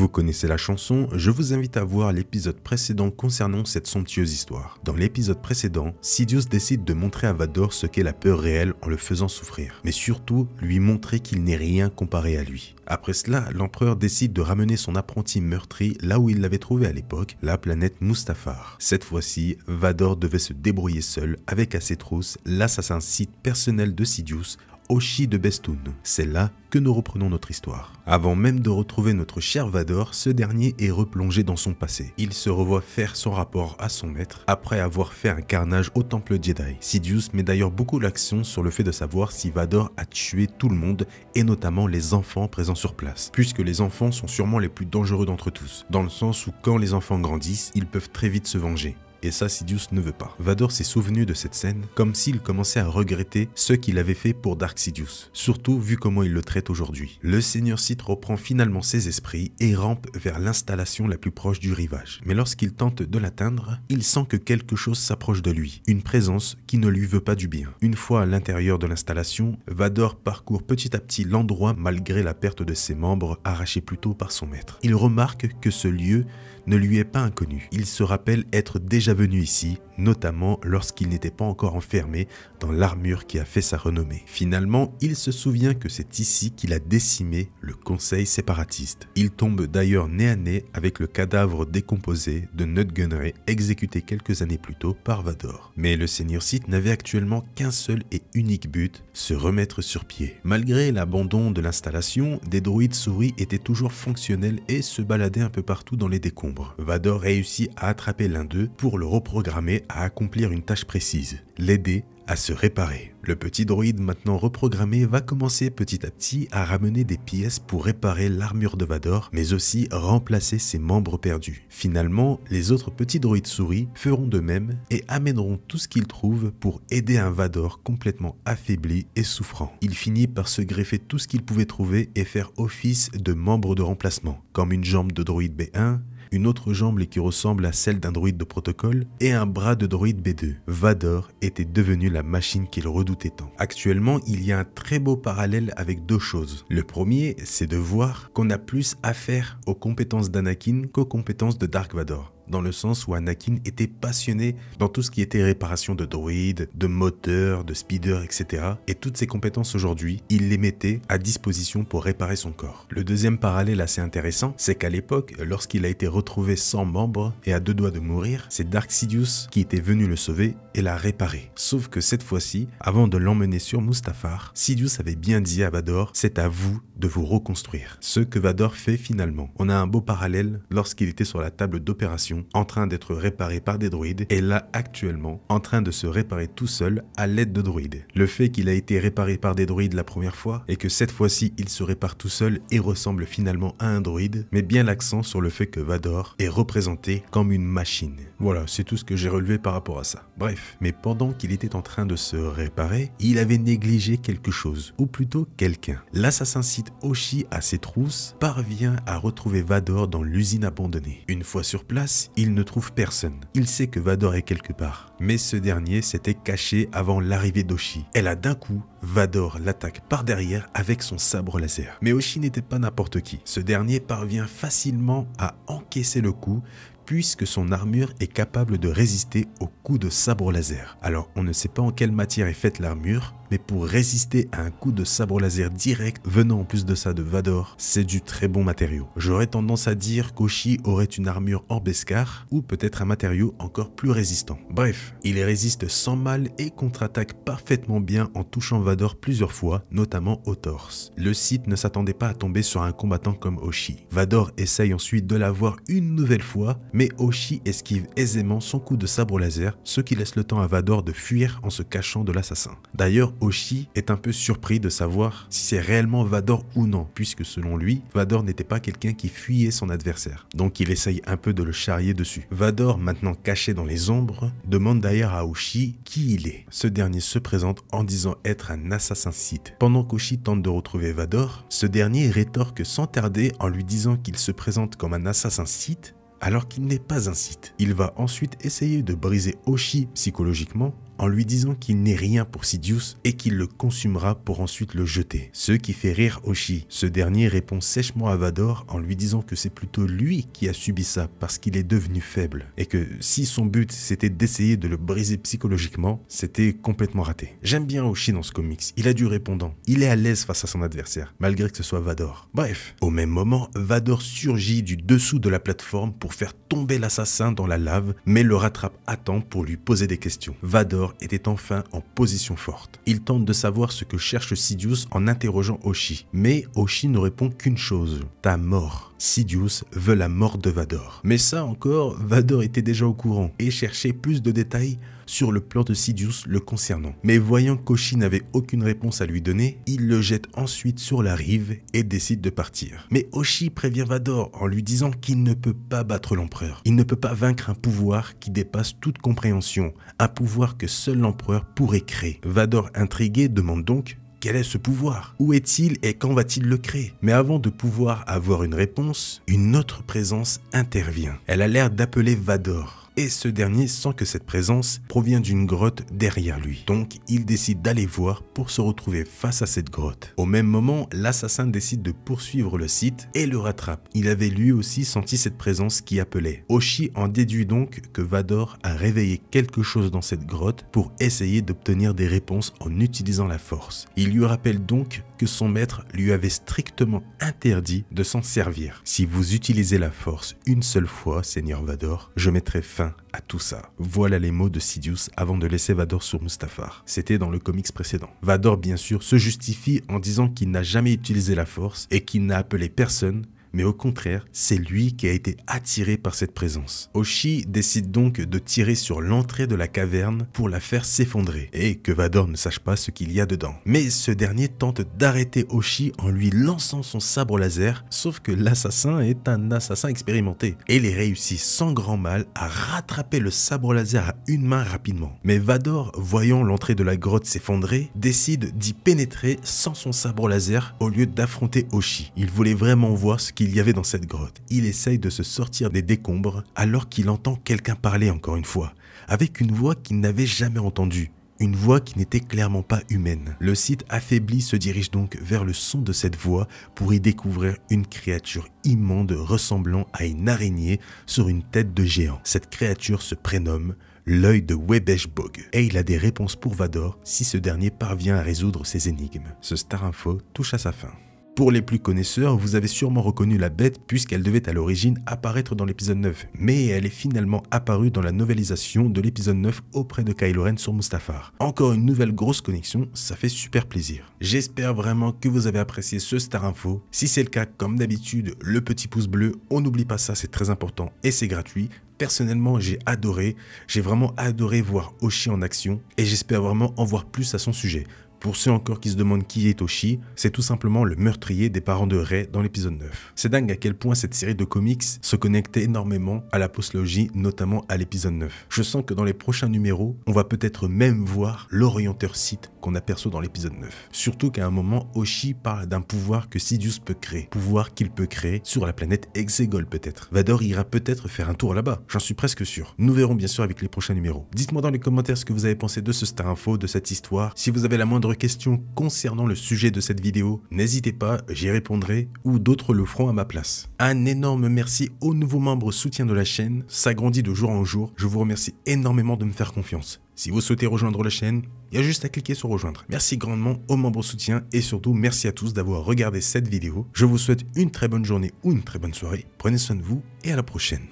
Vous connaissez la chanson, je vous invite à voir l'épisode précédent concernant cette somptueuse histoire. Dans l'épisode précédent, Sidious décide de montrer à Vador ce qu'est la peur réelle en le faisant souffrir, mais surtout lui montrer qu'il n'est rien comparé à lui. Après cela, l'empereur décide de ramener son apprenti meurtri là où il l'avait trouvé à l'époque, la planète Mustafar. Cette fois-ci, Vador devait se débrouiller seul avec à ses trousses l'assassin Sith personnel de Sidious, Hoshi de Bestoun. C'est là que nous reprenons notre histoire. Avant même de retrouver notre cher Vador, ce dernier est replongé dans son passé. Il se revoit faire son rapport à son maître après avoir fait un carnage au temple Jedi. Sidious met d'ailleurs beaucoup l'accent sur le fait de savoir si Vador a tué tout le monde et notamment les enfants présents sur place, puisque les enfants sont sûrement les plus dangereux d'entre tous, dans le sens où quand les enfants grandissent, ils peuvent très vite se venger. Et ça, Sidious ne veut pas. Vador s'est souvenu de cette scène comme s'il commençait à regretter ce qu'il avait fait pour Dark Sidious, surtout vu comment il le traite aujourd'hui. Le Seigneur Sith reprend finalement ses esprits et rampe vers l'installation la plus proche du rivage. Mais lorsqu'il tente de l'atteindre, il sent que quelque chose s'approche de lui, une présence qui ne lui veut pas du bien. Une fois à l'intérieur de l'installation, Vador parcourt petit à petit l'endroit malgré la perte de ses membres arrachés plus tôt par son maître. Il remarque que ce lieu ne lui est pas inconnu. Il se rappelle être déjà venu ici, notamment lorsqu'il n'était pas encore enfermé dans l'armure qui a fait sa renommée. Finalement, il se souvient que c'est ici qu'il a décimé le conseil séparatiste. Il tombe d'ailleurs nez à nez avec le cadavre décomposé de Nut Gunray exécuté quelques années plus tôt par Vador. Mais le Seigneur Sith n'avait actuellement qu'un seul et unique but, se remettre sur pied. Malgré l'abandon de l'installation, des droïdes souris étaient toujours fonctionnels et se baladaient un peu partout dans les décombres. Vador réussit à attraper l'un d'eux pour le reprogrammer à accomplir une tâche précise, l'aider à se réparer. Le petit droïde maintenant reprogrammé va commencer petit à petit à ramener des pièces pour réparer l'armure de Vador, mais aussi remplacer ses membres perdus. Finalement, les autres petits droïdes souris feront de même et amèneront tout ce qu'ils trouvent pour aider un Vador complètement affaibli et souffrant. Il finit par se greffer tout ce qu'il pouvait trouver et faire office de membre de remplacement, comme une jambe de droïde B1, une autre jambe qui ressemble à celle d'un droïde de protocole et un bras de droïde B2. Vador était devenu la machine qu'il redoutait tant. Actuellement, il y a un très beau parallèle avec deux choses. Le premier, c'est de voir qu'on a plus affaire aux compétences d'Anakin qu'aux compétences de Dark Vador, dans le sens où Anakin était passionné dans tout ce qui était réparation de droïdes, de moteurs, de speeders, etc. Et toutes ces compétences aujourd'hui, il les mettait à disposition pour réparer son corps. Le deuxième parallèle assez intéressant, c'est qu'à l'époque, lorsqu'il a été retrouvé sans membre et à deux doigts de mourir, c'est Dark Sidious qui était venu le sauver et l'a réparé. Sauf que cette fois-ci, avant de l'emmener sur Mustafar, Sidious avait bien dit à Vador, c'est à vous de vous reconstruire. Ce que Vador fait finalement. On a un beau parallèle lorsqu'il était sur la table d'opération en train d'être réparé par des droïdes et là actuellement en train de se réparer tout seul à l'aide de droïdes. Le fait qu'il a été réparé par des droïdes la première fois et que cette fois-ci il se répare tout seul et ressemble finalement à un droïde met bien l'accent sur le fait que Vador est représenté comme une machine. Voilà, c'est tout ce que j'ai relevé par rapport à ça. Bref, mais pendant qu'il était en train de se réparer, il avait négligé quelque chose, ou plutôt quelqu'un. L'assassin Sith Hoshi à ses trousses parvient à retrouver Vador dans l'usine abandonnée. Une fois sur place, il ne trouve personne. Il sait que Vador est quelque part. Mais ce dernier s'était caché avant l'arrivée d'Hoshi. Et là d'un coup, Vador l'attaque par derrière avec son sabre laser. Mais Hoshi n'était pas n'importe qui. Ce dernier parvient facilement à encaisser le coup puisque son armure est capable de résister aux coups de sabre laser. Alors on ne sait pas en quelle matière est faite l'armure, mais pour résister à un coup de sabre laser direct venant en plus de ça de Vador, c'est du très bon matériau. J'aurais tendance à dire qu'Hoshi aurait une armure en Beskar ou peut-être un matériau encore plus résistant. Bref, il résiste sans mal et contre-attaque parfaitement bien en touchant Vador plusieurs fois, notamment au torse. Le Sith ne s'attendait pas à tomber sur un combattant comme Hoshi. Vador essaye ensuite de l'avoir une nouvelle fois, mais Hoshi esquive aisément son coup de sabre laser, ce qui laisse le temps à Vador de fuir en se cachant de l'assassin. D'ailleurs, Hoshi est un peu surpris de savoir si c'est réellement Vador ou non, puisque selon lui, Vador n'était pas quelqu'un qui fuyait son adversaire. Donc il essaye un peu de le charrier dessus. Vador, maintenant caché dans les ombres, demande d'ailleurs à Hoshi qui il est. Ce dernier se présente en disant être un assassin Sith. Pendant qu'Hoshi tente de retrouver Vador, ce dernier rétorque sans tarder en lui disant qu'il se présente comme un assassin Sith alors qu'il n'est pas un Sith. Il va ensuite essayer de briser Hoshi psychologiquement en lui disant qu'il n'est rien pour Sidious et qu'il le consumera pour ensuite le jeter. Ce qui fait rire Hoshi. Ce dernier répond sèchement à Vador en lui disant que c'est plutôt lui qui a subi ça parce qu'il est devenu faible et que si son but c'était d'essayer de le briser psychologiquement, c'était complètement raté. J'aime bien Hoshi dans ce comics, il a du répondant, il est à l'aise face à son adversaire, malgré que ce soit Vador. Bref, au même moment, Vador surgit du dessous de la plateforme pour faire tomber l'assassin dans la lave, mais le rattrape à temps pour lui poser des questions. Vador était enfin en position forte. Il tente de savoir ce que cherche Sidious en interrogeant Hoshi, mais Hoshi ne répond qu'une chose, ta mort. Sidious veut la mort de Vador. Mais ça encore, Vador était déjà au courant et cherchait plus de détails sur le plan de Sidious le concernant. Mais voyant qu'Hoshi n'avait aucune réponse à lui donner, il le jette ensuite sur la rive et décide de partir. Mais Hoshi prévient Vador en lui disant qu'il ne peut pas battre l'empereur. Il ne peut pas vaincre un pouvoir qui dépasse toute compréhension, un pouvoir que seul l'empereur pourrait créer. Vador, intrigué, demande donc: quel est ce pouvoir? Où est-il et quand va-t-il le créer? Mais avant de pouvoir avoir une réponse, une autre présence intervient. Elle a l'air d'appeler Vador. Et ce dernier sent que cette présence provient d'une grotte derrière lui. Donc il décide d'aller voir pour se retrouver face à cette grotte. Au même moment, l'assassin décide de poursuivre le site et le rattrape. Il avait lui aussi senti cette présence qui appelait. Hoshi en déduit donc que Vador a réveillé quelque chose dans cette grotte pour essayer d'obtenir des réponses en utilisant la force. Il lui rappelle donc que son maître lui avait strictement interdit de s'en servir. Si vous utilisez la force une seule fois, Seigneur Vador, je mettrai fin à tout ça. Voilà les mots de Sidious avant de laisser Vador sur Mustafar. C'était dans le comics précédent. Vador bien sûr se justifie en disant qu'il n'a jamais utilisé la force et qu'il n'a appelé personne, mais au contraire, c'est lui qui a été attiré par cette présence. Hoshi décide donc de tirer sur l'entrée de la caverne pour la faire s'effondrer et que Vador ne sache pas ce qu'il y a dedans. Mais ce dernier tente d'arrêter Hoshi en lui lançant son sabre laser, sauf que l'assassin est un assassin expérimenté et il réussit sans grand mal à rattraper le sabre laser à une main rapidement. Mais Vador, voyant l'entrée de la grotte s'effondrer, décide d'y pénétrer sans son sabre laser au lieu d'affronter Hoshi. Il voulait vraiment voir ce qu'il y avait dans cette grotte. Il essaye de se sortir des décombres alors qu'il entend quelqu'un parler encore une fois, avec une voix qu'il n'avait jamais entendue. Une voix qui n'était clairement pas humaine. Le Sith affaibli se dirige donc vers le son de cette voix pour y découvrir une créature immonde ressemblant à une araignée sur une tête de géant. Cette créature se prénomme l'œil de Webesh Bog et il a des réponses pour Vador si ce dernier parvient à résoudre ses énigmes. Ce Star Info touche à sa fin. Pour les plus connaisseurs, vous avez sûrement reconnu la bête puisqu'elle devait à l'origine apparaître dans l'épisode 9, mais elle est finalement apparue dans la novélisation de l'épisode 9 auprès de Kylo Ren sur Mustafar. Encore une nouvelle grosse connexion, ça fait super plaisir. J'espère vraiment que vous avez apprécié ce Star Info. Si c'est le cas, comme d'habitude, le petit pouce bleu, on n'oublie pas ça, c'est très important et c'est gratuit. Personnellement, j'ai vraiment adoré voir Hoshi en action et j'espère vraiment en voir plus à son sujet. Pour ceux encore qui se demandent qui est Hoshi, c'est tout simplement le meurtrier des parents de Rey dans l'épisode 9. C'est dingue à quel point cette série de comics se connecte énormément à la postlogie, notamment à l'épisode 9. Je sens que dans les prochains numéros, on va peut-être même voir l'orienteur Sith qu'on aperçoit dans l'épisode 9. Surtout qu'à un moment, Hoshi parle d'un pouvoir que Sidious peut créer. Pouvoir qu'il peut créer sur la planète Exegol peut-être. Vador ira peut-être faire un tour là-bas, j'en suis presque sûr. Nous verrons bien sûr avec les prochains numéros. Dites-moi dans les commentaires ce que vous avez pensé de ce Star Info, de cette histoire. Si vous avez la moindre question concernant le sujet de cette vidéo, n'hésitez pas, j'y répondrai ou d'autres le feront à ma place. Un énorme merci aux nouveaux membres soutiens de la chaîne, ça grandit de jour en jour, je vous remercie énormément de me faire confiance. Si vous souhaitez rejoindre la chaîne, il y a juste à cliquer sur rejoindre. Merci grandement aux membres soutiens et surtout merci à tous d'avoir regardé cette vidéo. Je vous souhaite une très bonne journée ou une très bonne soirée, prenez soin de vous et à la prochaine.